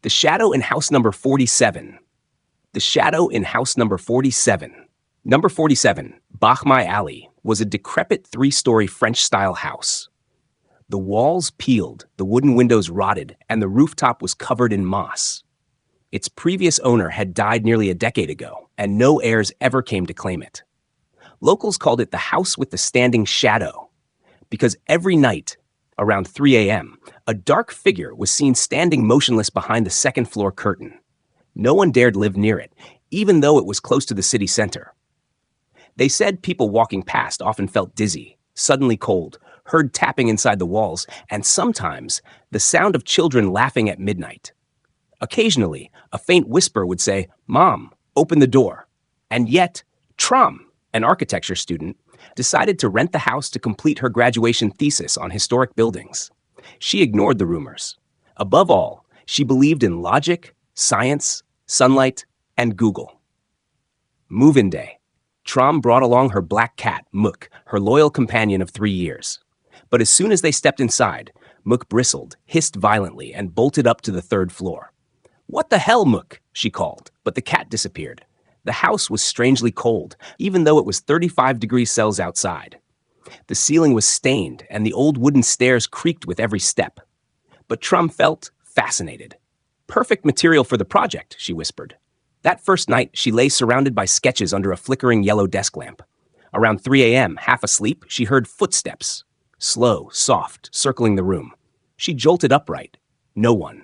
The shadow in house number 47. The shadow in house number 47. Number 47, Bachmai Alley, was a decrepit three-story French-style house. The walls peeled, the wooden windows rotted, and the rooftop was covered in moss. Its previous owner had died nearly a decade ago, and no heirs ever came to claim it. Locals called it the house with the standing shadow, because every night, around 3 a.m., a dark figure was seen standing motionless behind the second-floor curtain. No one dared live near it, even though it was close to the city center. They said people walking past often felt dizzy, suddenly cold, heard tapping inside the walls, and sometimes the sound of children laughing at midnight. Occasionally, a faint whisper would say, "Mom, open the door." And yet, Trom, an architecture student, decided to rent the house to complete her graduation thesis on historic buildings. She ignored the rumors. Above all, she believed in logic, science, sunlight, and Google. Move-in day. Trom brought along her black cat, Mook, her loyal companion of 3 years. But as soon as they stepped inside, Mook bristled, hissed violently, and bolted up to the third floor. "What the hell, Mook?" she called, but the cat disappeared. The house was strangely cold, even though it was 35 degrees Celsius outside. The ceiling was stained, and the old wooden stairs creaked with every step. But Trom felt fascinated. "Perfect material for the project," she whispered. That first night, she lay surrounded by sketches under a flickering yellow desk lamp. Around 3 a.m., half asleep, she heard footsteps. Slow, soft, circling the room. She jolted upright. No one.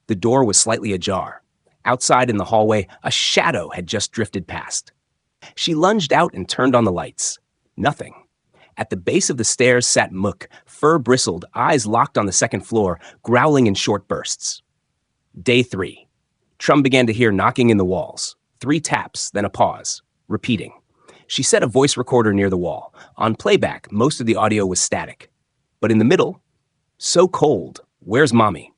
The door was slightly ajar. Outside in the hallway, a shadow had just drifted past. She lunged out and turned on the lights. Nothing. At the base of the stairs sat Mook, fur bristled, eyes locked on the second floor, growling in short bursts. Day 3. Trom began to hear knocking in the walls. 3 taps, then a pause. Repeating. She set a voice recorder near the wall. On playback, most of the audio was static. But in the middle, "So cold. Where's Mommy?"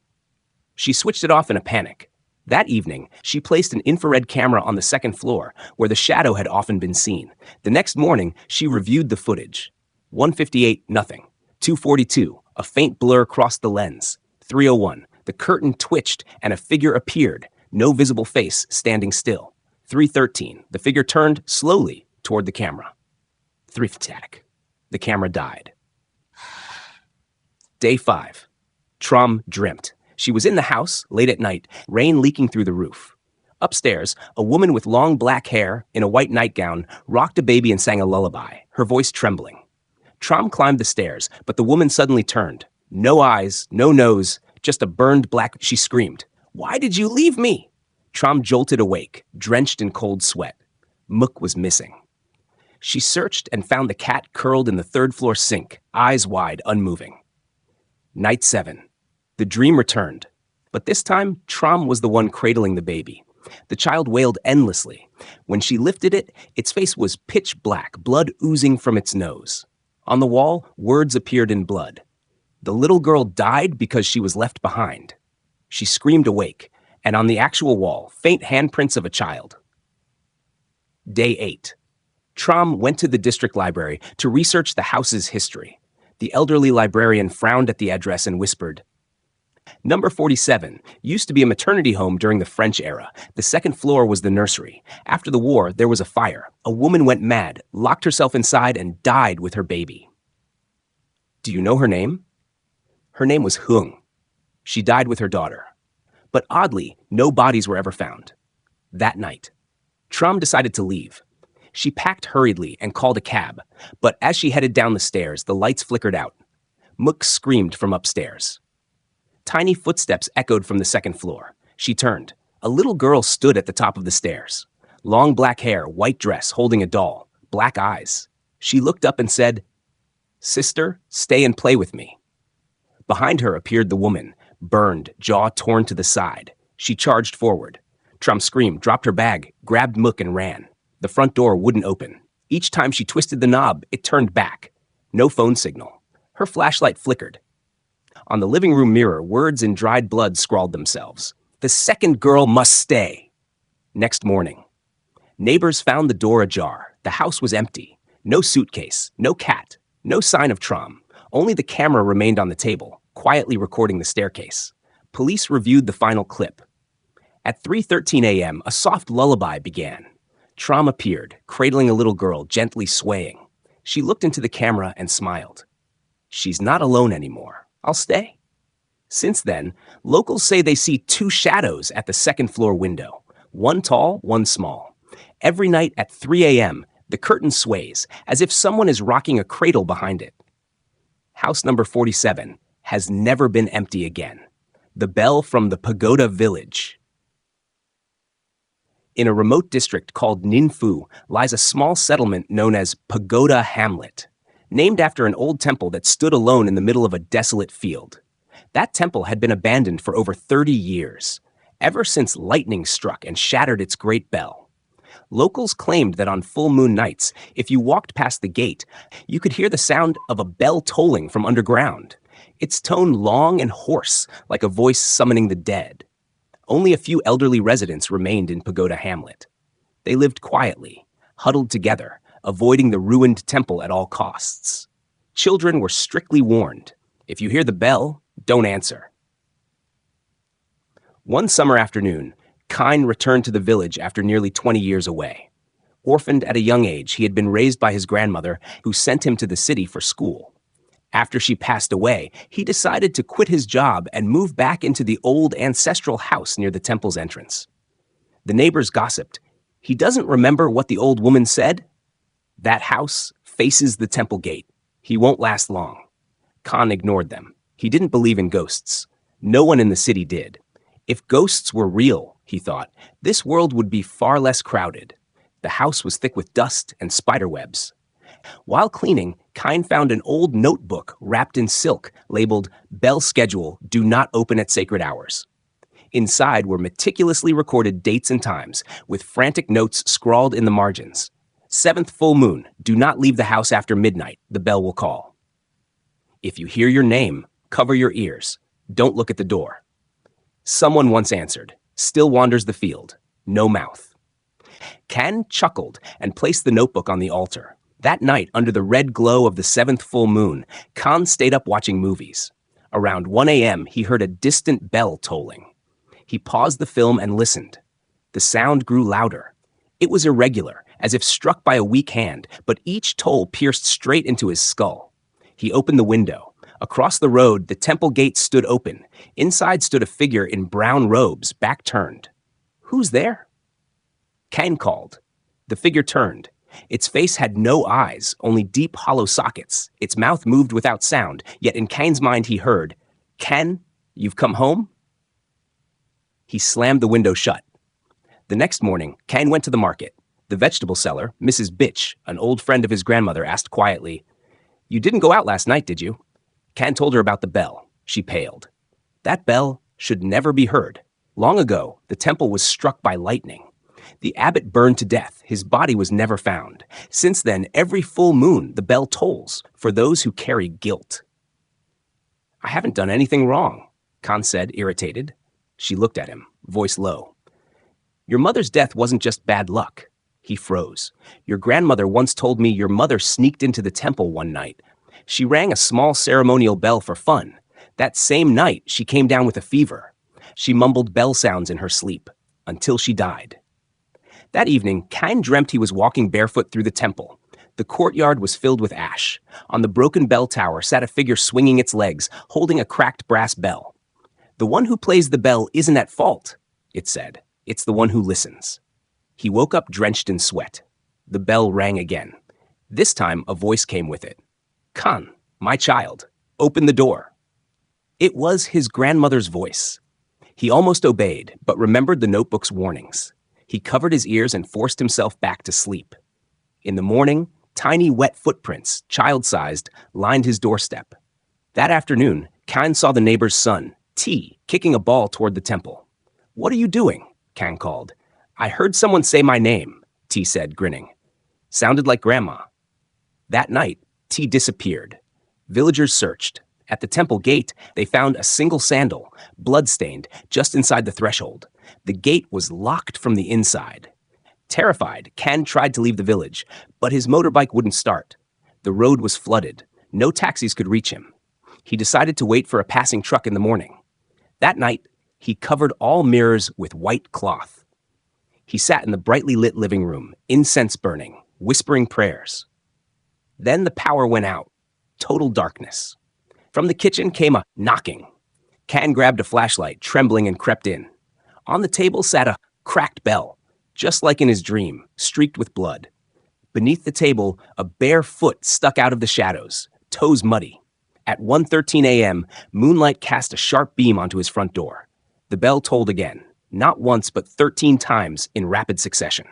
She switched it off in a panic. That evening, she placed an infrared camera on the second floor, where the shadow had often been seen. The next morning, she reviewed the footage. 1:58, nothing. 2:42, a faint blur crossed the lens. 3:01, the curtain twitched and a figure appeared, no visible face, standing still. 3:13, the figure turned slowly toward the camera. 3 static. The camera died. Day 5. Trom dreamt. She was in the house, late at night, rain leaking through the roof. Upstairs, a woman with long black hair, in a white nightgown, rocked a baby and sang a lullaby, her voice trembling. Trom climbed the stairs, but the woman suddenly turned. No eyes, no nose, just a burned black... She screamed, "Why did you leave me?" Trom jolted awake, drenched in cold sweat. Mook was missing. She searched and found the cat curled in the third-floor sink, eyes wide, unmoving. Night 7. The dream returned, but this time, Trom was the one cradling the baby. The child wailed endlessly. When she lifted it, its face was pitch black, blood oozing from its nose. On the wall, words appeared in blood. The little girl died because she was left behind. She screamed awake, and on the actual wall, faint handprints of a child. Day 8. Trom went to the district library to research the house's history. The elderly librarian frowned at the address and whispered, "Number 47 used to be a maternity home during the French era. The second floor was the nursery. After the war, there was a fire. A woman went mad, locked herself inside, and died with her baby." "Do you know her name?" "Her name was Hung. She died with her daughter. But oddly, no bodies were ever found." That night, Trom decided to leave. She packed hurriedly and called a cab, but as she headed down the stairs, the lights flickered out. Mook screamed from upstairs. Tiny footsteps echoed from the second floor. She turned. A little girl stood at the top of the stairs. Long black hair, white dress, holding a doll, black eyes. She looked up and said, "Sister, stay and play with me." Behind her appeared the woman, burned, jaw torn to the side. She charged forward. Trom screamed, dropped her bag, grabbed Mook and ran. The front door wouldn't open. Each time she twisted the knob, it turned back. No phone signal. Her flashlight flickered. On the living room mirror, words in dried blood scrawled themselves. "The second girl must stay." Next morning, neighbors found the door ajar. The house was empty. No suitcase, no cat, no sign of Trom. Only the camera remained on the table, quietly recording the staircase. Police reviewed the final clip. At 3:13 a.m., a soft lullaby began. Trom appeared, cradling a little girl, gently swaying. She looked into the camera and smiled. She's not alone anymore. I'll stay. Since then, locals say they see two shadows at the second-floor window, one tall, one small. Every night at 3 a.m., the curtain sways, as if someone is rocking a cradle behind it. House number 47 has never been empty again. The bell from the Pagoda village. In a remote district called Ninfu lies a small settlement known as Pagoda Hamlet, named after an old temple that stood alone in the middle of a desolate field. That temple had been abandoned for over 30 years, ever since lightning struck and shattered its great bell. Locals claimed that on full moon nights, if you walked past the gate, you could hear the sound of a bell tolling from underground, its tone long and hoarse, like a voice summoning the dead. Only a few elderly residents remained in Pagoda Hamlet. They lived quietly, huddled together, avoiding the ruined temple at all costs. Children were strictly warned. If you hear the bell, don't answer. One summer afternoon, Kine returned to the village after nearly 20 years away. Orphaned at a young age, he had been raised by his grandmother, who sent him to the city for school. After she passed away, he decided to quit his job and move back into the old ancestral house near the temple's entrance. The neighbors gossiped. He doesn't remember what the old woman said? That house faces the temple gate. He won't last long. Khan ignored them. He didn't believe in ghosts. No one in the city did. If ghosts were real, he thought, this world would be far less crowded. The house was thick with dust and spiderwebs. While cleaning, Kine found an old notebook wrapped in silk labeled "Bell Schedule, Do Not Open at Sacred Hours." Inside were meticulously recorded dates and times, with frantic notes scrawled in the margins. 7th full moon, do not leave the house after midnight, the bell will call. If you hear your name, cover your ears. Don't look at the door. Someone once answered, still wanders the field, no mouth. Can chuckled and placed the notebook on the altar. That night, under the red glow of the 7th full moon, Khan stayed up watching movies. Around 1 a.m., he heard a distant bell tolling. He paused the film and listened. The sound grew louder. It was irregular, as if struck by a weak hand, but each toll pierced straight into his skull. He opened the window. Across the road, the temple gate stood open. Inside stood a figure in brown robes, back turned. Who's there? Kane called. The figure turned. Its face had no eyes, only deep hollow sockets. Its mouth moved without sound, yet in Kane's mind he heard, "Ken, you've come home?" He slammed the window shut. The next morning, Kane went to the market. The vegetable seller, Mrs. Bitch, an old friend of his grandmother, asked quietly, "You didn't go out last night, did you?" Kane told her about the bell. She paled. That bell should never be heard. Long ago, the temple was struck by lightning. The abbot burned to death. His body was never found. Since then, every full moon, the bell tolls for those who carry guilt. "I haven't done anything wrong," Khan said, irritated. She looked at him, voice low. "Your mother's death wasn't just bad luck." He froze. "Your grandmother once told me your mother sneaked into the temple one night. She rang a small ceremonial bell for fun. That same night, she came down with a fever. She mumbled bell sounds in her sleep, until she died." That evening, Kine dreamt he was walking barefoot through the temple. The courtyard was filled with ash. On the broken bell tower sat a figure swinging its legs, holding a cracked brass bell. "The one who plays the bell isn't at fault," it said. "It's the one who listens." He woke up drenched in sweat. The bell rang again. This time, a voice came with it. "Khan, my child, open the door." It was his grandmother's voice. He almost obeyed, but remembered the notebook's warnings. He covered his ears and forced himself back to sleep. In the morning, tiny wet footprints, child-sized, lined his doorstep. That afternoon, Kine saw the neighbor's son, T, kicking a ball toward the temple. "What are you doing?" Kine called. "I heard someone say my name," T said, grinning. "Sounded like Grandma." That night, T disappeared. Villagers searched. At the temple gate, they found a single sandal, blood-stained, just inside the threshold. The gate was locked from the inside. Terrified, Ken tried to leave the village, but his motorbike wouldn't start. The road was flooded. No taxis could reach him. He decided to wait for a passing truck in the morning. That night, He covered all mirrors with white cloth. He sat in the brightly lit living room, incense burning, whispering prayers. Then the power went out. Total darkness. From the kitchen came a knocking. Can grabbed a flashlight, trembling, and crept in. On the table sat a cracked bell, just like in his dream, streaked with blood. Beneath the table, a bare foot stuck out of the shadows, toes muddy. At 1:13 a.m., moonlight cast a sharp beam onto his front door. The bell tolled again, not once but 13 times in rapid succession.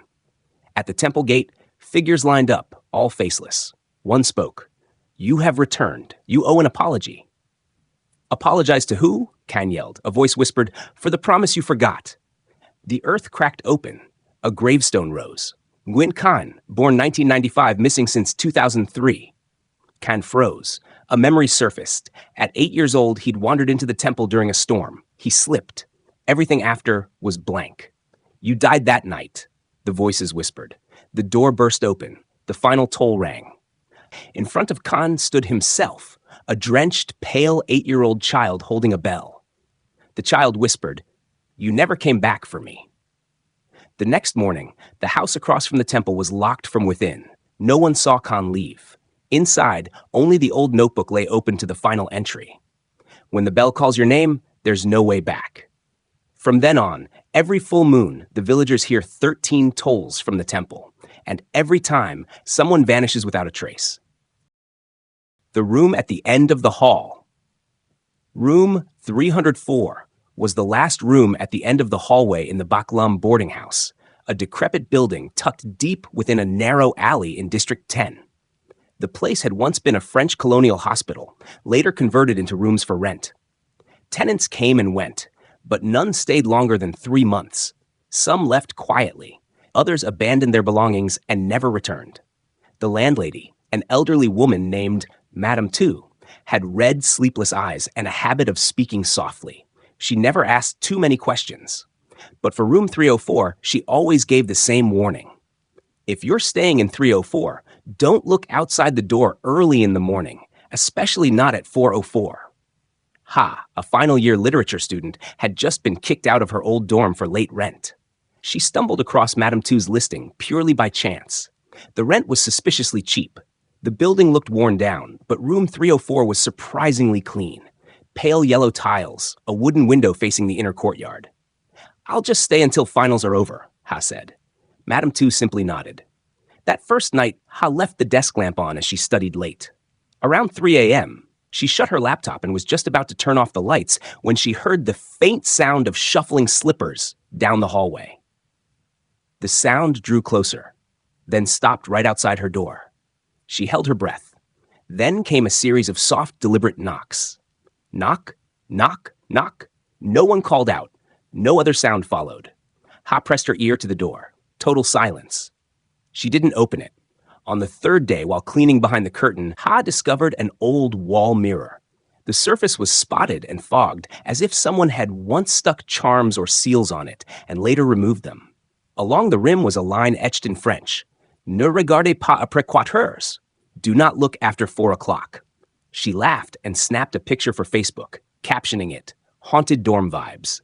At the temple gate, figures lined up, all faceless. One spoke. "You have returned. You owe an apology." "Apologize to who?" Can yelled. A voice whispered, "For the promise you forgot." The earth cracked open. A gravestone rose. Nguyen Khan, born 1995, missing since 2003. Khan froze. A memory surfaced. At 8 years old, he'd wandered into the temple during a storm. He slipped. Everything after was blank. "You died that night," the voices whispered. The door burst open. The final toll rang. In front of Khan stood himself, a drenched, pale 8-year-old child holding a bell. The child whispered, "You never came back for me." The next morning, the house across from the temple was locked from within. No one saw Khan leave. Inside, only the old notebook lay open to the final entry. "When the bell calls your name, there's no way back." From then on, every full moon, the villagers hear 13 tolls from the temple, and every time, someone vanishes without a trace. The room at the end of the hall. Room 304 was the last room at the end of the hallway in the Baklam boarding house, a decrepit building tucked deep within a narrow alley in District 10. The place had once been a French colonial hospital, later converted into rooms for rent. Tenants came and went, but none stayed longer than 3 months. Some left quietly. Others abandoned their belongings and never returned. The landlady, an elderly woman named Madame Tu, had red, sleepless eyes and a habit of speaking softly. She never asked too many questions. But for room 304, she always gave the same warning. If you're staying in 304, don't look outside the door early in the morning, especially not at 4:04. A final year literature student, had just been kicked out of her old dorm for late rent. She stumbled across Madame Tu's listing purely by chance. The rent was suspiciously cheap. The building looked worn down, but room 304 was surprisingly clean. Pale yellow tiles, a wooden window facing the inner courtyard. "I'll just stay until finals are over," Ha said. Madame Tu simply nodded. That first night, Ha left the desk lamp on as she studied late. Around 3 a.m., she shut her laptop and was just about to turn off the lights when she heard the faint sound of shuffling slippers down the hallway. The sound drew closer, then stopped right outside her door. She held her breath. Then came a series of soft, deliberate knocks. Knock, knock, knock. No one called out. No other sound followed. Ha pressed her ear to the door. Total silence. She didn't open it. On the third day, while cleaning behind the curtain, Ha discovered an old wall mirror. The surface was spotted and fogged, as if someone had once stuck charms or seals on it and later removed them. Along the rim was a line etched in French. "Ne regardez pas après 4 heures." Do not look after 4 o'clock. She laughed and snapped a picture for Facebook, captioning it, "Haunted dorm vibes."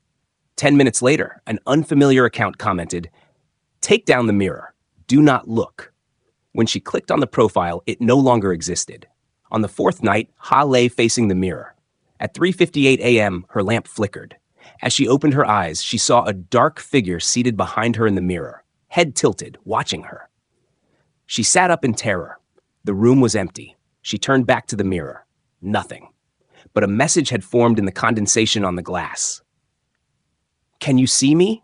10 minutes later, an unfamiliar account commented, "Take down the mirror. Do not look." When she clicked on the profile, it no longer existed. On the 4th night, Ha lay facing the mirror. At 3:58 a.m., her lamp flickered. As she opened her eyes, she saw a dark figure seated behind her in the mirror, head tilted, watching her. She sat up in terror. The room was empty. She turned back to the mirror. Nothing. But a message had formed in the condensation on the glass. "Can you see me?"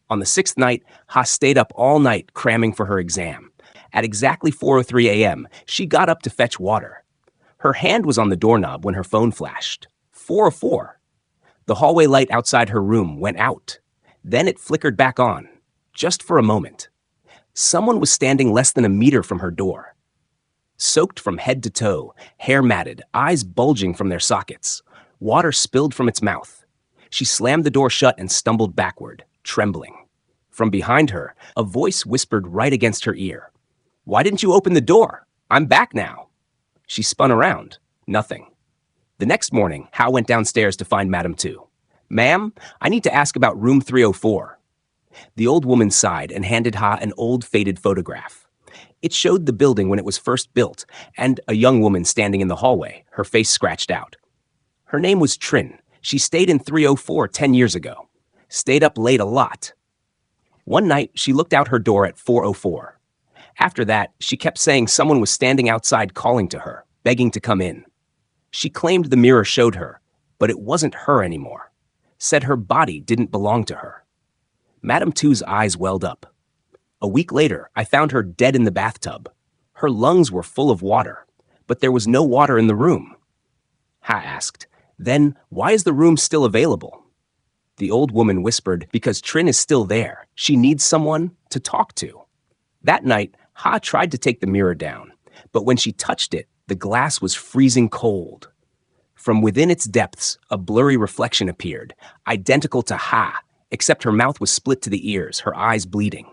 On the 6th night, Ha stayed up all night cramming for her exam. At exactly 4:03 a.m., she got up to fetch water. Her hand was on the doorknob when her phone flashed. 4:04. The hallway light outside her room went out. Then it flickered back on, just for a moment. Someone was standing less than a meter from her door. Soaked from head to toe, hair matted, eyes bulging from their sockets. Water spilled from its mouth. She slammed the door shut and stumbled backward, trembling. From behind her, a voice whispered right against her ear. "Why didn't you open the door? I'm back now." She spun around. Nothing. The next morning, Hao went downstairs to find Madame Tu. Ma'am, I need to ask about room 304. The old woman sighed and handed Ha an old faded photograph. It showed the building when it was first built, and a young woman standing in the hallway, her face scratched out. Her name was Trin. She stayed in 304 10 years ago. Stayed up late a lot. One night, she looked out her door at 404. After that, she kept saying someone was standing outside calling to her, begging to come in. She claimed the mirror showed her, but it wasn't her anymore. Said her body didn't belong to her. Madame Tu's eyes welled up. A week later, I found her dead in the bathtub. Her lungs were full of water, but there was no water in the room. Ha asked, "Then why is the room still available?" The old woman whispered, "Because Trin is still there. She needs someone to talk to." That night, Ha tried to take the mirror down, but when she touched it, the glass was freezing cold. From within its depths, a blurry reflection appeared, identical to Ha, except her mouth was split to the ears, her eyes bleeding.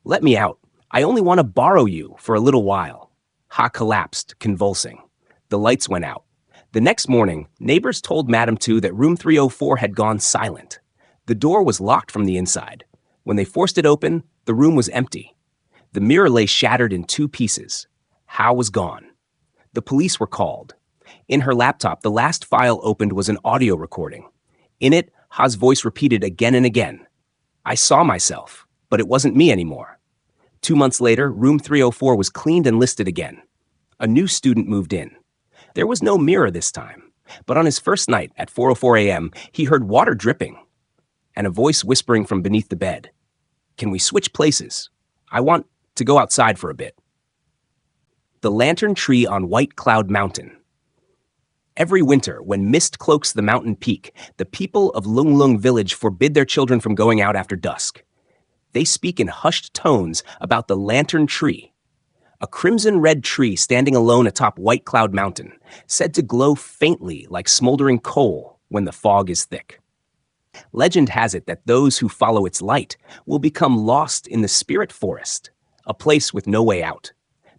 "Let me out. I only want to borrow you for a little while." Ha collapsed, convulsing. The lights went out. The next morning, neighbors told Madame Tu that room 304 had gone silent. The door was locked from the inside. When they forced it open, the room was empty. The mirror lay shattered in 2 pieces. Ha was gone. The police were called. In her laptop, the last file opened was an audio recording. In it, Ha's voice repeated again and again, "I saw myself, but it wasn't me anymore." 2 months later, room 304 was cleaned and listed again. A new student moved in. There was no mirror this time, but on his first night at 4:04 a.m., he heard water dripping and a voice whispering from beneath the bed, "Can we switch places? I want to go outside for a bit." The lantern tree on White Cloud Mountain. Every winter, when mist cloaks the mountain peak, the people of Lung Lung village forbid their children from going out after dusk. They speak in hushed tones about the lantern tree, a crimson-red tree standing alone atop White Cloud Mountain, said to glow faintly like smoldering coal when the fog is thick. Legend has it that those who follow its light will become lost in the spirit forest, a place with no way out.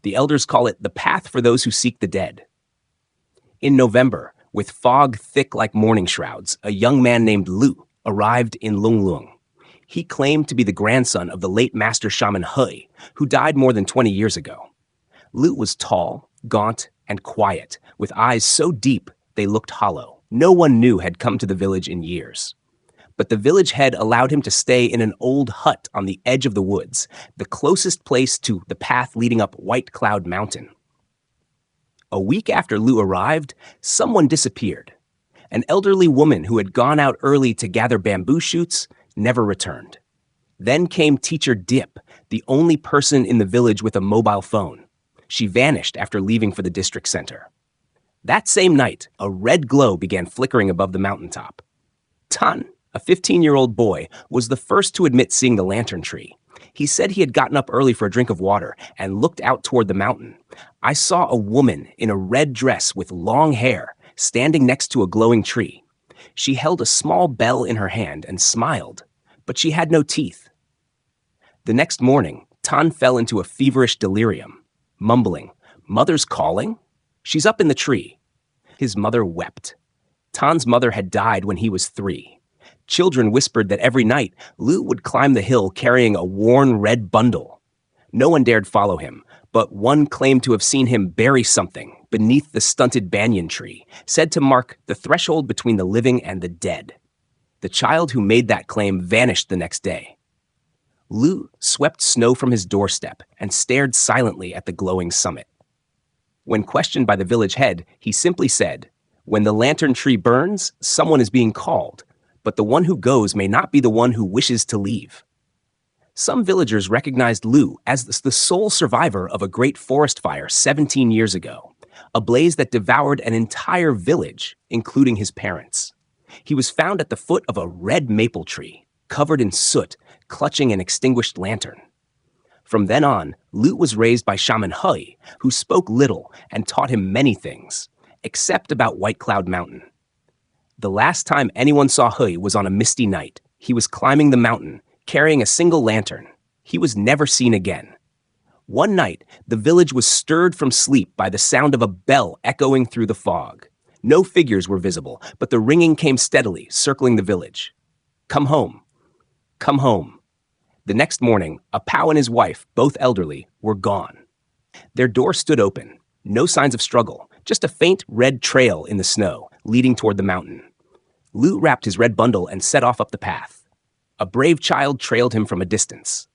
The elders call it the path for those who seek the dead. In November, with fog thick like mourning shrouds, a young man named Lu arrived in Lung Lung. He claimed to be the grandson of the late master shaman Hui, who died more than 20 years ago. Lu was tall, gaunt, and quiet, with eyes so deep they looked hollow. No one knew had come to the village in years. But the village head allowed him to stay in an old hut on the edge of the woods, the closest place to the path leading up White Cloud Mountain. A week after Lu arrived, someone disappeared. An elderly woman who had gone out early to gather bamboo shoots never returned. Then came Teacher Dip, the only person in the village with a mobile phone. She vanished after leaving for the district center. That same night, a red glow began flickering above the mountaintop. Tan, a 15-year-old boy, was the first to admit seeing the lantern tree. He said he had gotten up early for a drink of water and looked out toward the mountain. "I saw a woman in a red dress with long hair standing next to a glowing tree. She held a small bell in her hand and smiled, but she had no teeth." The next morning, Tan fell into a feverish delirium, mumbling, "Mother's calling? She's up in the tree." His mother wept. Tan's mother had died when he was 3. Children whispered that every night, Lu would climb the hill carrying a worn red bundle. No one dared follow him, but one claimed to have seen him bury something beneath the stunted banyan tree, said to mark the threshold between the living and the dead. The child who made that claim vanished the next day. Lu swept snow from his doorstep and stared silently at the glowing summit. When questioned by the village head, he simply said, "When the lantern tree burns, someone is being called, but the one who goes may not be the one who wishes to leave." Some villagers recognized Lu as the sole survivor of a great forest fire 17 years ago, a blaze that devoured an entire village, including his parents. He was found at the foot of a red maple tree, covered in soot, clutching an extinguished lantern. From then on, Lu was raised by Shaman Hui, who spoke little and taught him many things, except about White Cloud Mountain. The last time anyone saw Hui was on a misty night. He was climbing the mountain, carrying a single lantern. He was never seen again. One night, the village was stirred from sleep by the sound of a bell echoing through the fog. No figures were visible, but the ringing came steadily, circling the village. Come home. Come home. The next morning, a Pau and his wife, both elderly, were gone. Their door stood open. No signs of struggle, just a faint red trail in the snow, leading toward the mountain. Lou wrapped his red bundle and set off up the path. A brave child trailed him from a distance.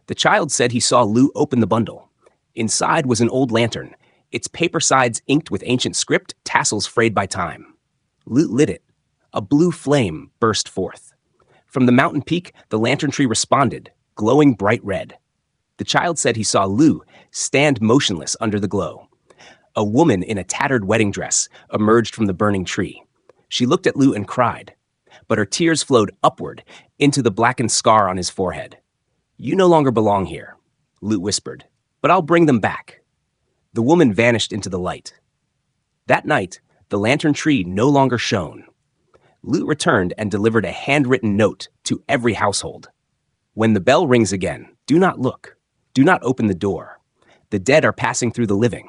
The child said he saw Lou open the bundle. Inside was an old lantern, its paper sides inked with ancient script, tassels frayed by time. Lou lit it. A blue flame burst forth. From the mountain peak, the lantern tree responded, glowing bright red. The child said he saw Lou stand motionless under the glow. A woman in a tattered wedding dress emerged from the burning tree. She looked at Lou and cried, but her tears flowed upward into the blackened scar on his forehead. You no longer belong here, Lou whispered, but I'll bring them back. The woman vanished into the light. That night, the lantern tree no longer shone. Lou returned and delivered a handwritten note to every household. When the bell rings again, do not look. Do not open the door. The dead are passing through the living.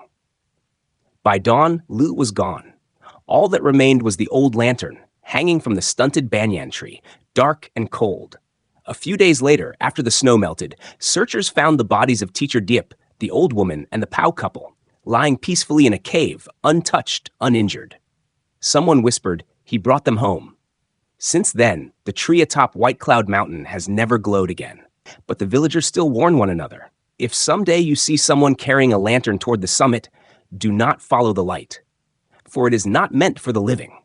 By dawn, Lou was gone. All that remained was the old lantern, hanging from the stunted banyan tree, dark and cold. A few days later, after the snow melted, searchers found the bodies of Teacher Diep, the old woman, and the Pau couple, lying peacefully in a cave, untouched, uninjured. Someone whispered, he brought them home. Since then, the tree atop White Cloud Mountain has never glowed again. But the villagers still warn one another. If someday you see someone carrying a lantern toward the summit, do not follow the light, for it is not meant for the living.